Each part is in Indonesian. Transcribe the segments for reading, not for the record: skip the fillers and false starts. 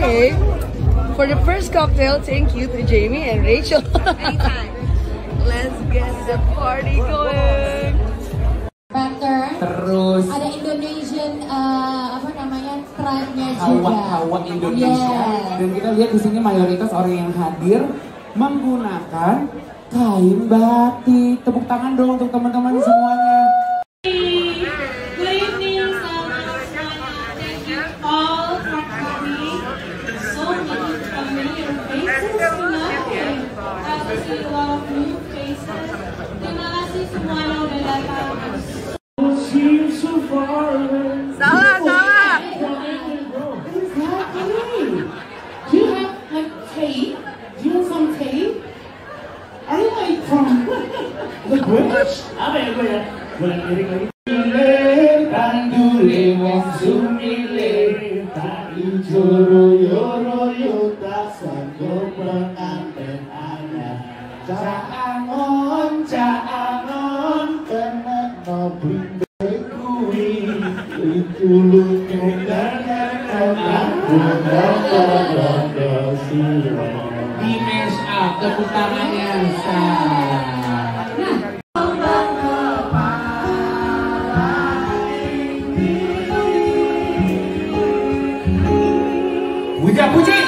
Okay. For the first cocktail, thank you to Jamie and Rachel. Anytime. Let's get the party going. Factor. Terus ada Indonesian apa namanya tribe-nya juga. Hawa Indonesia. Yes. Dan kita lihat di sini mayoritas orang yang hadir menggunakan kain batik. Tepuk tangan dong untuk teman-teman semuanya. Good evening, semuanya. Thank you all for coming. So many familiar faces tonight. I see a lot of new faces. Terima kasih semua yang udah datang. Salah. Exactly. Do you have like tape? Do you have some tape? Are you like from the British? Apa ya gue ya? Boleh lirik lagi. Tandure wong sumile, tak ijo royo tak sanggup pengantin anak. Caangon, kena nobring kui, itu lu Di mash up, tepuk tangannya. Puja-puji.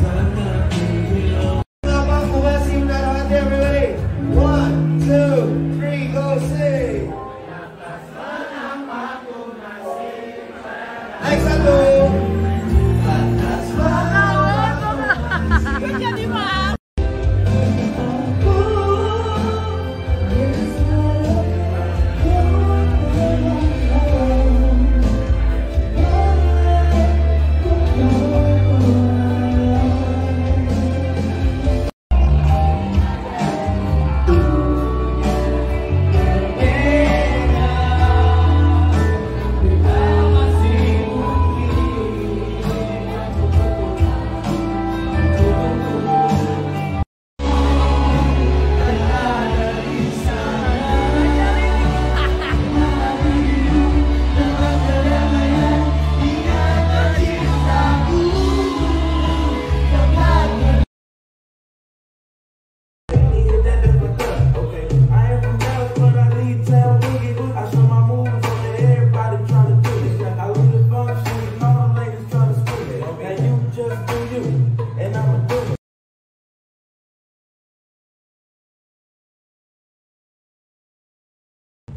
I'm not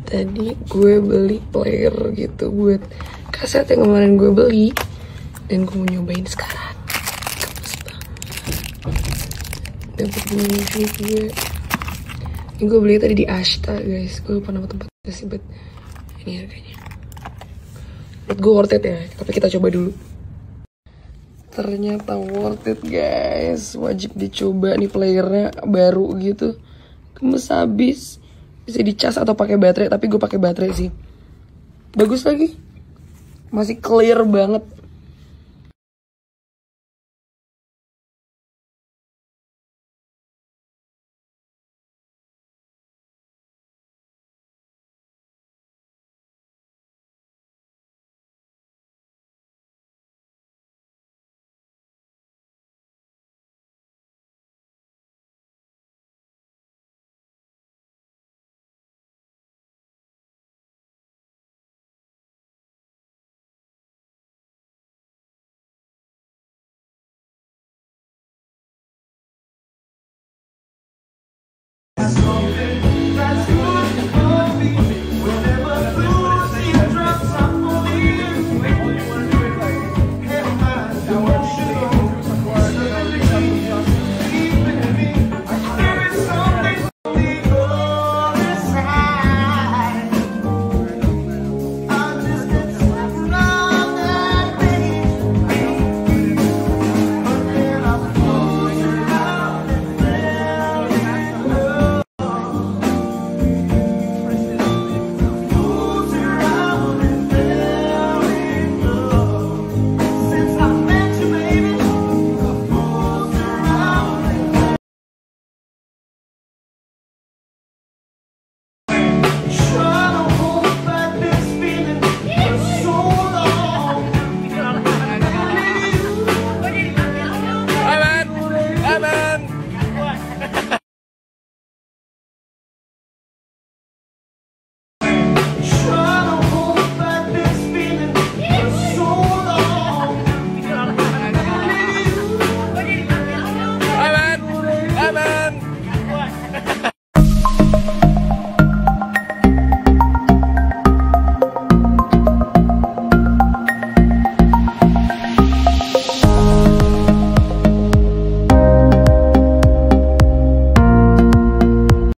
Tadi gue beli player gitu buat kaset yang kemarin gue beli, dan gue mau nyobain sekarang. Dapat musik gue. Ini gue beli tadi di Ashta guys. Gue lupa nama tempatnya sih, but ini harganya. Menurut gue worth it ya, tapi kita coba dulu. Ternyata worth it guys. Wajib dicoba nih, playernya baru gitu. Gemes habis. Bisa dicas atau pakai baterai, tapi gue pakai baterai sih. Bagus lagi. Masih clear banget.